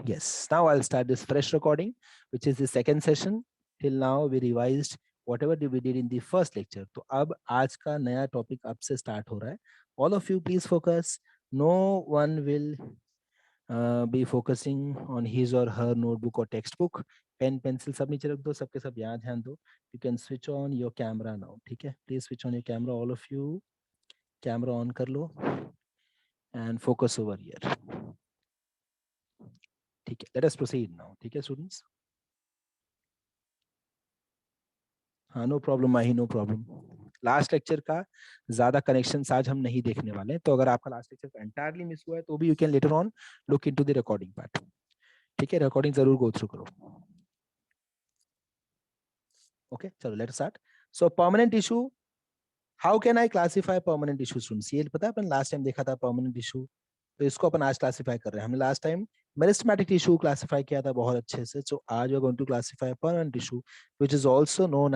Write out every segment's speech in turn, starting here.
Yes, now I'll start this fresh recording, which is the second session. Till now we revised whatever we did in the first lecture. तो अब आज का नया topic अब से start हो रहा है. All of you please focus. No one will be focusing on his or her notebook or textbook. Pen pencil सब नीचे रख दो, सबके सब यहाँ ध्यान दो. You can switch on your camera now. ठीक है, please switch on your camera, all of you. Camera on कर लो and focus over here. ठीक है, let us proceed now. ठीक है students. हाँ, नो प्रॉब्लम माही, नो प्रॉब्लम. लास्ट लेक्चर का ज्यादा कनेक्शन आज हम नहीं देखने वाले हैं, तो अगर आपका लास्ट लेक्चर एंटायरली मिस हुआ है तो भी you can later on look into the recording part. ठीक है, रिकॉर्डिंग जरूर गो थ्रू करो. ओके, चलो let's start. So permanent issue, how can I classify permanent issue students? ये पता है अपन लास्ट टाइम देखा था परमानेंट इशू, तो इसको अपन आज क्लासिफाई कर रहे हैं. हमने last time meristematic tissue classify किया था बहुत अच्छे से. सो आज we are going to classify permanent tissue which is also known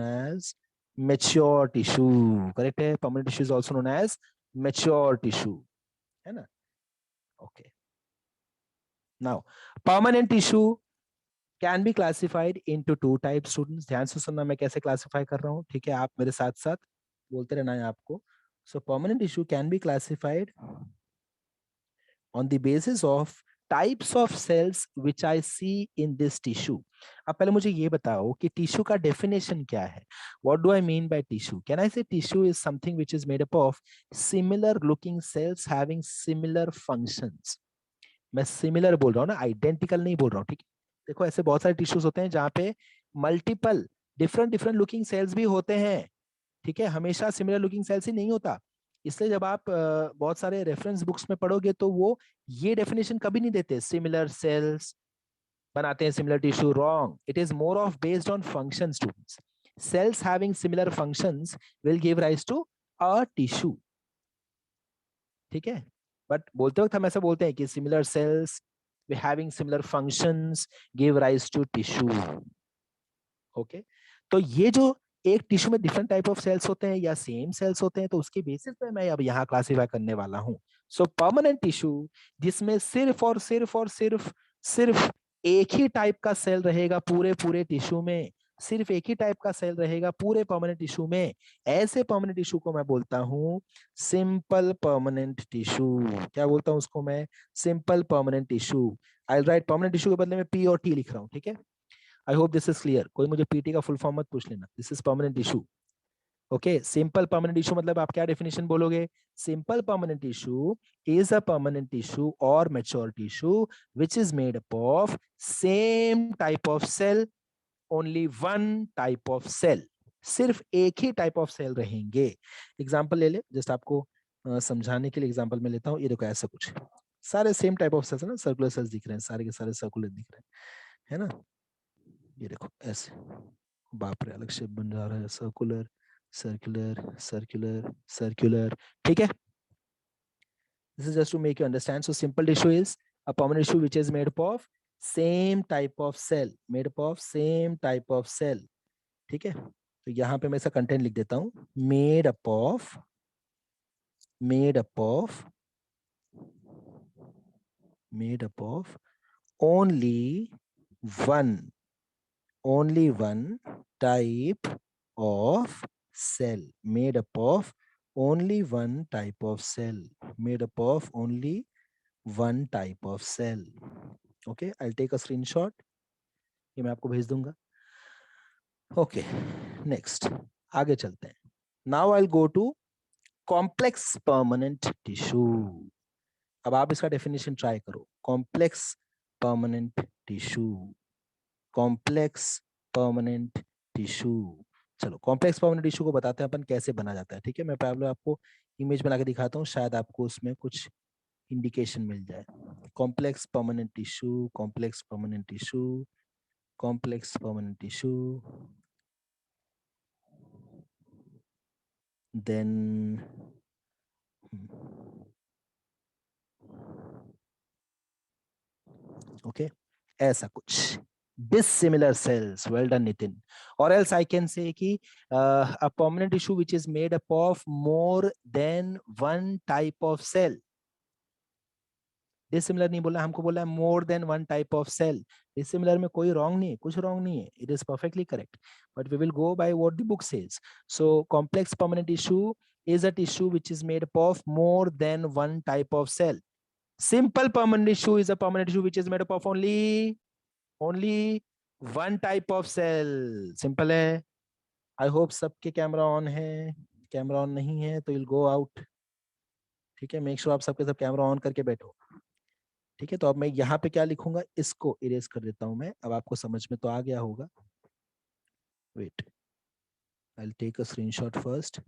as mature tissue. Correct है, permanent tissue is also known as mature tissue, है ना? Okay, now permanent tissue can be classified into two types. Students ध्यान से सुनना मैं कैसे classify कर रहा हूँ. ठीक है, आप मेरे साथ साथ बोलते रहना है आपको. सो permanent tissue can be classified on the basis of types of cells which I see in this tissue. अब पहले मुझे ये बताओ कि टिश्यू का डेफिनेशन क्या है. What do I mean by tissue? Can I say tissue is something which is made up of similar looking cells having similar functions? मैं सिमिलर बोल रहा हूँ ना, आइडेंटिकल नहीं बोल रहा हूँ. ठीक है, देखो ऐसे बहुत सारे टिश्यूज होते हैं जहाँ पे मल्टीपल डिफरेंट लुकिंग सेल्स भी होते हैं. ठीक है, हमेशा सिमिलर लुकिंग सेल्स ही नहीं होता. इसलिए जब आप बहुत सारे रेफरेंस बुक्स में पढ़ोगे तो वो ये डेफिनेशन कभी नहीं देते सिमिलर सेल्स बनाते हैं similar tissue. Wrong. It is more of based on function. Students, cells having similar functions will give rise to a tissue. ठीक है, बट बोलते वक्त हम ऐसा बोलते हैं कि similar cells having similar functions give rise to tissue. Okay, तो ये जो एक टिश्यू में डिफरेंट टाइप ऑफ सेल्स होते हैं या सेम सेल्स होते हैं, तो उसके बेसिस पे मैं अब यहाँ क्लासिफाई करने वाला हूँ. सो परमानेंट टिश्यू जिसमें सिर्फ एक ही टाइप का सेल रहेगा पूरे टिश्यू में, सिर्फ एक ही टाइप का सेल रहेगा पूरे परमानेंट टिश्यू में, ऐसे परमानेंट टिश्यू को मैं बोलता हूँ सिंपल परमानेंट टिश्यू. क्या बोलता हूँ उसको मैं? Simple permanent tissue. I write permanent tissue के बदले में पी और टी लिख रहा हूँ. ठीक है, I hope this is clear. कोई मुझे पीटी का फुल फॉर्म मत पूछ लेना. This is permanent tissue. Okay, simple permanent tissue मतलब आप क्या डेफिनेशन बोलोगे? Simple permanent tissue is a permanent tissue और mature tissue which is made up of same type of cell, only one type of cell. सिर्फ एक ही type of cell रहेंगे. Example ले ले, जस्ट आपको समझाने के लिए एग्जाम्पल में लेता हूँ. ये देखो ऐसा कुछ सारे सेम टाइप ऑफ सेल्स है ना, सर्कुलर सेल्स दिख रहे हैं, सारे के सारे सर्कुलर दिख रहे हैं, है ना? ये देखो ऐसे, बाप रे अलग शेप बन जा रहा है. Circular circular circular circular. ठीक है, this is just to make you understand. So simple tissue is a permanent tissue which is made up of same type of cell, made up of same type of cell. ठीक है, तो यहाँ पे मैं इसका content लिख देता हूँ. Made up of made up of made up of only one type of cell, made up of only one type of cell, made up of only one type of cell. Okay, I'll take a screenshot, ये मैं आपको भेज दूंगा. Okay, next आगे चलते हैं. Now I'll go to complex permanent tissue. अब आप इसका डेफिनेशन ट्राई करो. Complex permanent tissue, complex permanent tissue. चलो कॉम्प्लेक्स परमानेंट टिश्यू को बताते हैं अपन कैसे बना जाता है. ठीक है, मैं पहले आपको इमेज बना के दिखाता हूँ, शायद आपको उसमें कुछ इंडिकेशन मिल जाए. Complex permanent tissue, complex permanent tissue, complex permanent tissue. Then okay, ऐसा कुछ dissimilar cells. Well done, Nitin. Or else I can say कि a permanent tissue which is made up of more than one type of cell. Dissimilar नहीं बोला, हमको बोला है more than one type of cell. Dissimilar में कोई wrong नहीं है, कुछ रॉन्ग नहीं है, it is perfectly correct, but we will go by what the book says. So complex permanent tissue is a tissue which is made up of more than one type of cell. Simple permanent tissue is a permanent tissue which is made up of only one type of cell. Simple है। I hope सबके camera on है, camera on नहीं है तो will go out. ठीक है, make sure आप सबके सब कैमरा ऑन करके बैठो। ठीक है, तो अब मैं यहाँ पे क्या लिखूंगा, इसको इरेज कर देता हूं मैं। अब आपको समझ में तो आ गया होगा। Wait, I will take a screenshot first.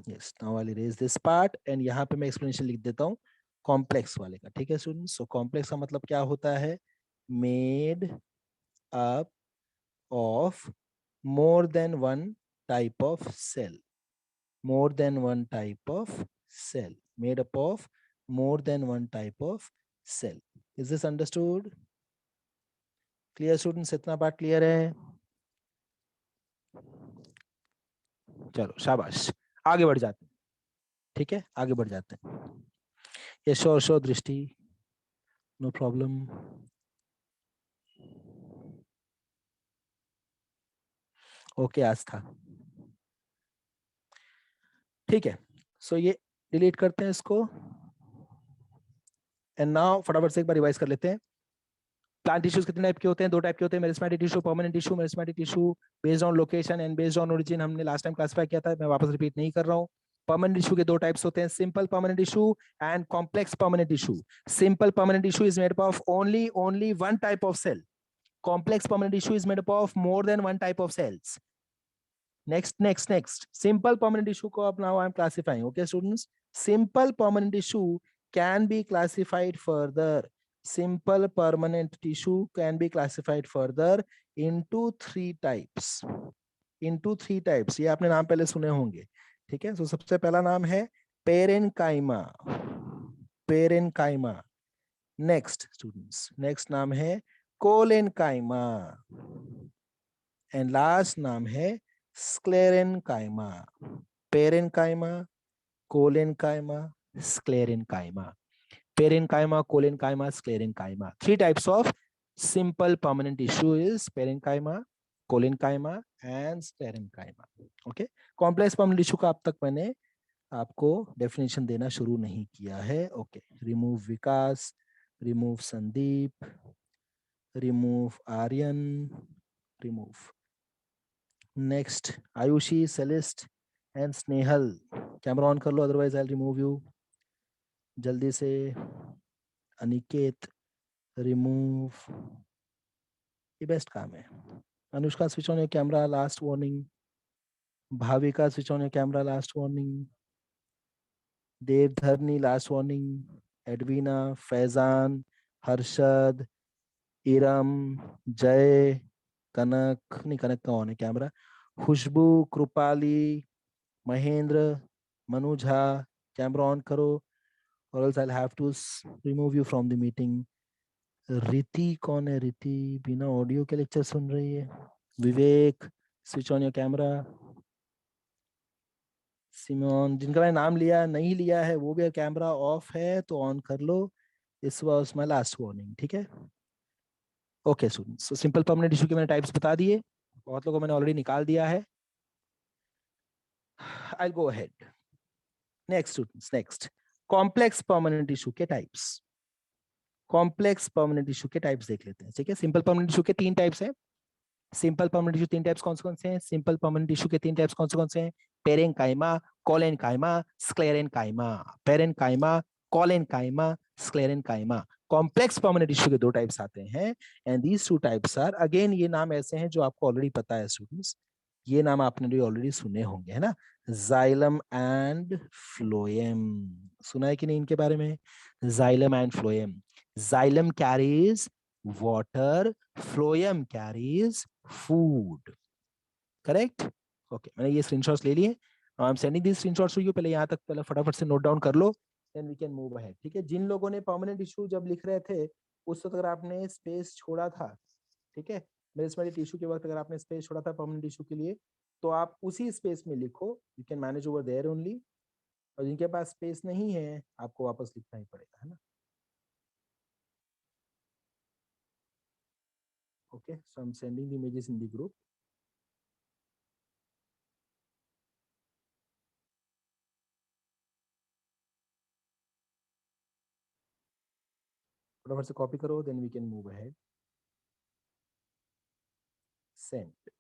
Yes, now I will erase this part and यहाँ पे मैं एक्सप्लेनेशन लिख देता हूँ कॉम्प्लेक्स वाले का। ठीक है स्टूडेंट्स, सो कॉम्प्लेक्स का मतलब क्या होता है, made up of more than one type of cell, more than one type of cell, made up of more than one type of cell. Is this understood? Clear students, इतना part clear है? चलो शाबाश, आगे बढ़ जाते हैं। ठीक है, आगे बढ़ जाते हैं। ये श्योर श्योर दृष्टि, नो प्रॉब्लम। ओके आस्था, ठीक है। सो ये डिलीट करते हैं इसको एंड नाउ फटाफट से एक बार रिवाइज कर लेते हैं। प्लांट टिश्यूज कितने टाइप के होते हैं, दो टाइप के होते हैं, meristematic tissue, permanent tissue. Meristematic tissue based on location and based on origin हमने लास्ट टाइम क्लासिफाई किया था, मैं वापस रिपीट नहीं कर रहा हूँ। परमानेंट टिश्यू के दो टाइप्स होते हैं, simple permanent tissue and complex permanent tissue. Simple permanent tissue is made up of only one type of cell. Complex permanent tissue is made up of more than one type of cells. Next. Simple permanent tissue को अब now I am classifying. Okay, students. Simple permanent tissue can be classified further. Simple permanent tissue can be classified further into three types. Into three types. ये आपने नाम पहले सुने होंगे। ठीक है, तो सबसे पहला नाम है parenchyma. Parenchyma. Next students, next नाम है कोलेनकाइमा एंड लास्ट नाम है sclerenchyma. Parenchyma, collenchyma, sclerenchyma. Parenchyma, collenchyma, sclerenchyma. Three types of simple permanent tissue is parenchyma, collenchyma and sclerenchyma. Okay, complex permanent tissue का अब तक मैंने आपको डेफिनेशन देना शुरू नहीं किया है। Okay, remove Vikas, remove Sandeep, remove Aryan, remove. Next, Ayushi, Celeste and Snehal. Camera on कर लो, अदरवाइज आई रिमूव यू। जल्दी से अनिकेत, रिमूव। ये बेस्ट काम है। Anushka, switch on your camera, last warning. Bhavika, switch on your camera, last warning. Devdharni, last warning. Edwina, Faizan, Harshad, Iram, Jay, Kanak, नहीं कनक का on है camera, Khushboo, Kripali, Mahendra, Manu Jha, camera on करो और else I'll have to remove you from the meeting. रिति कौन है, रिति बिना ऑडियो के लेक्चर सुन रही है। Vivek, switch on your camera. Simone, जिनका मैंने नाम लिया नहीं लिया है वो भी कैमरा ऑफ है तो ऑन कर लो। This was my last warning. ठीक है, okay students, so simple permanent tissue के मैंने टाइप्स बता दिए, बहुत लोगों को मैंने ऑलरेडी निकाल दिया है। I go ahead. Next students, next complex permanent tissue के टाइप्स। कॉम्प्लेक्स परमानेंट इशू के टाइप्स देख लेते हैं। ठीक है, सिंपल परमानेंट इशू के तीन टाइप्स हैं। सिंपल परमानेंट इशू तीन टाइप्स कौन से हैं? सिंपल परमानेंट इशू के तीन टाइप्स कौन से हैं? Parenchyma, collenchyma, sclerenchyma. Parenchyma, collenchyma, sclerenchyma. Complex permanent tissue के दो टाइप्स आते हैं and these two types are, again ये नाम ऐसे हैं जो आपको ऑलरेडी पता है स्टूडेंट्स, ये नाम आपने ऑलरेडी सुने होंगे, है ना, जाइलम एंड फ्लोएम। सुना है कि नहीं इनके बारे में? Xylem and phloem. Xylem carries water, phloem carries food. Correct? Okay, मैंने ये स्क्रीनशॉट्स ले लिए, I am sending this screenshots to you. पहले यहाँ तक पहले फटाफट से नोट डाउन कर लो, then we can move ahead. ठीक है, जिन लोगों ने परमानेंट इशू जब लिख रहे थे उस वक्त अगर आपने स्पेस छोड़ा था, ठीक है, मेरिस्टेमेटिक टिश्यू के वक्त अगर आपने स्पेस छोड़ा था परमानेंट टिश्यू के लिए, तो आप उसी स्पेस में लिखो, you can manage over there only. और जिनके पास स्पेस नहीं है आपको वापस लिखना ही पड़ेगा, है ना। Okay, so I'm sending the images in the group. फटाफट से कॉपी करो, then we can move ahead. Send.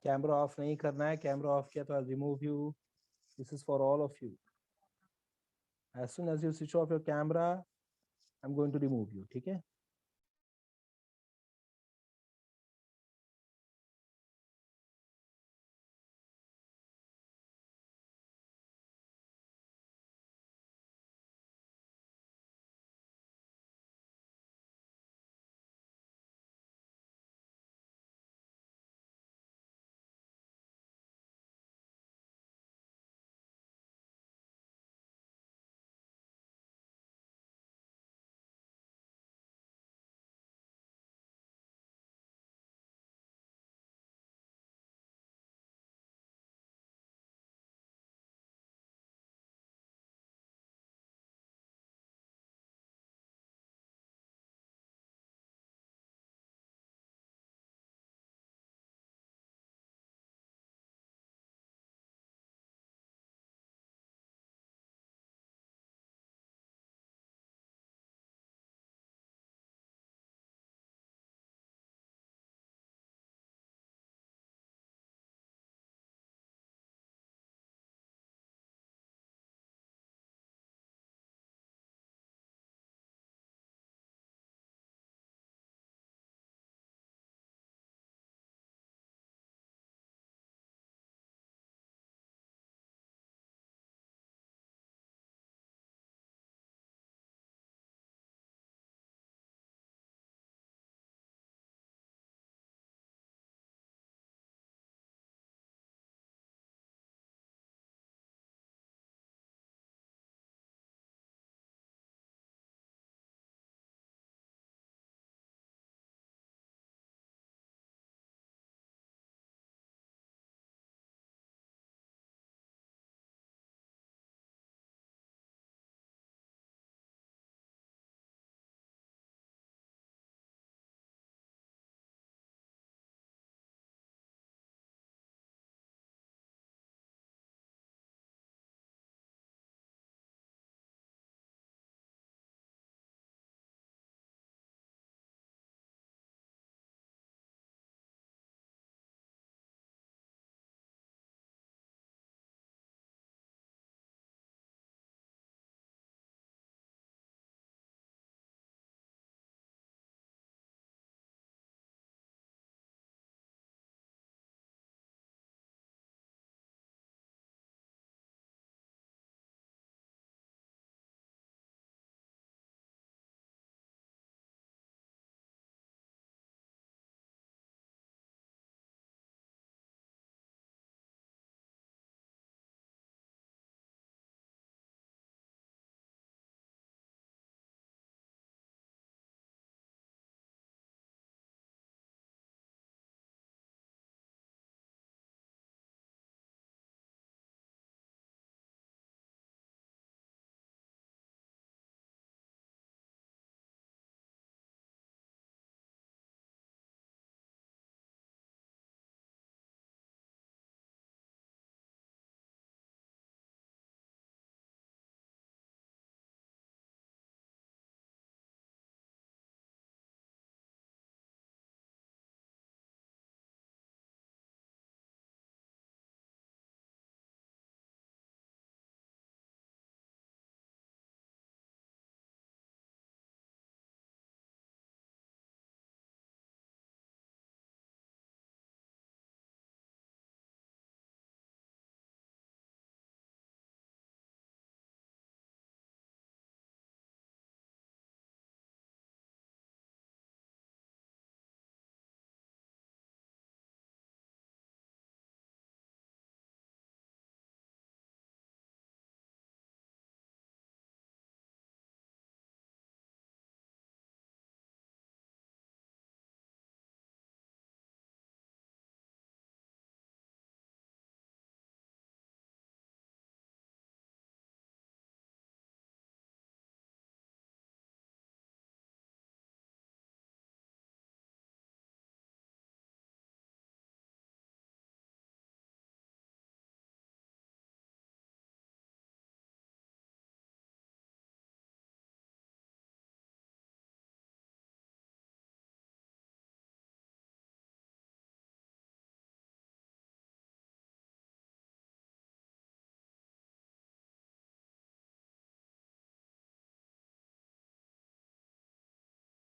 Camera off नहीं करना है, कैमरा ऑफ किया तो I'll remove you. This is for all of you. As soon as you switch off your camera, I'm going to remove you. ठीक है?